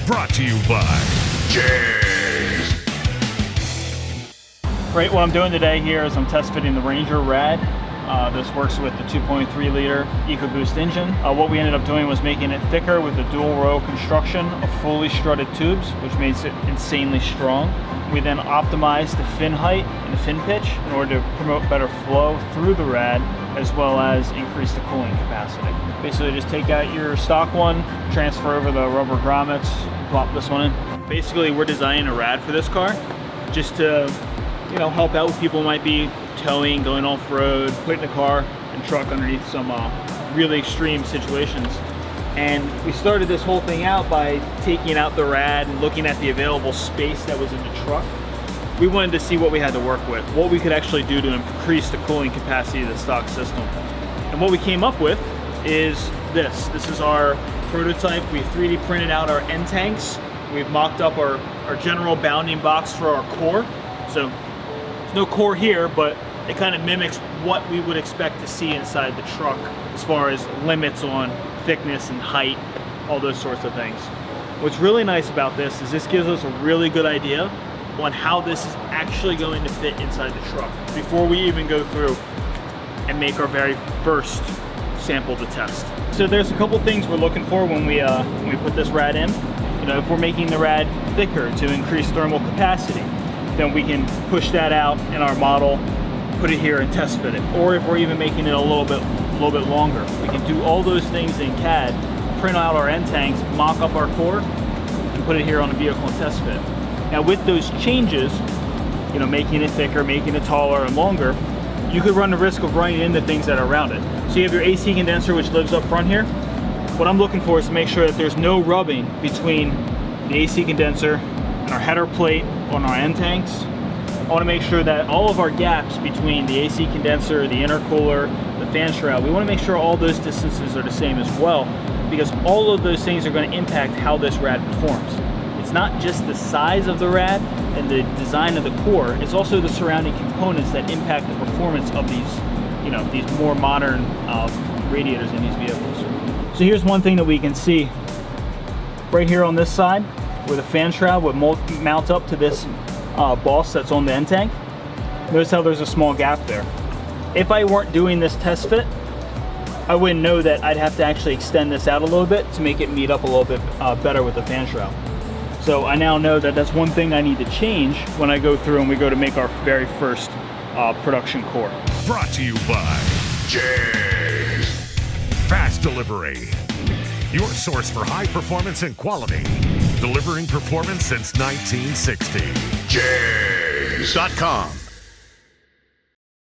Brought to you by JEGS. Right, what I'm doing today here is I'm test fitting the Ranger Rad. This works with the 2.3 liter EcoBoost engine. What we ended up doing was making it thicker with a dual row construction of fully strutted tubes, which makes it insanely strong. We then optimized the fin height and the fin pitch in order to promote better flow through the rad, as well as increase the cooling capacity. Basically just take out your stock one, transfer over the rubber grommets, plop this one in. Basically we're designing a rad for this car just to, you know, help out with people who might be towing, going off-road, putting the car and truck underneath some really extreme situations. And we started this whole thing out by taking out the rad and looking at the available space that was in the truck. We wanted to see what we had to work with, what we could actually do to increase the cooling capacity of the stock system. And what we came up with is this. This is our prototype. We 3D printed out our end tanks. We've mocked up our general bounding box for our core. So there's no core here, but it kind of mimics what we would expect to see inside the truck as far as limits on thickness and height, all those sorts of things. What's really nice about this is this gives us a really good idea on how this is actually going to fit inside the truck before we even go through and make our very first sample to test. So there's a couple things we're looking for when we put this rad in. You know, if we're making the rad thicker to increase thermal capacity, then we can push that out in our model, put it here and test fit it. Or if we're even making it a little bit longer, we can do all those things in CAD, print out our end tanks, mock up our core, and put it here on the vehicle and test fit. Now with those changes, you know, making it thicker, making it taller and longer, you could run the risk of running into things that are around it. So you have your AC condenser, which lives up front here. What I'm looking for is to make sure that there's no rubbing between the AC condenser and our header plate on our end tanks. I want to make sure that all of our gaps between the AC condenser, the intercooler, the fan shroud, we want to make sure all those distances are the same as well, because all of those things are going to impact how this rad performs. It's not just the size of the rad and the design of the core, it's also the surrounding components that impact the performance of these, you know, these more modern radiators in these vehicles. So here's one thing that we can see right here on this side, where the fan shroud would mount up to this boss that's on the end tank. Notice how there's a small gap there. If I weren't doing this test fit, I wouldn't know that I'd have to actually extend this out a little bit to make it meet up a little bit better with the fan shroud. So I now know that that's one thing I need to change when I go through and we go to make our very first production core. Brought to you by JEGS. Fast Delivery. Your source for high performance and quality. Delivering performance since 1960. JEGS.com.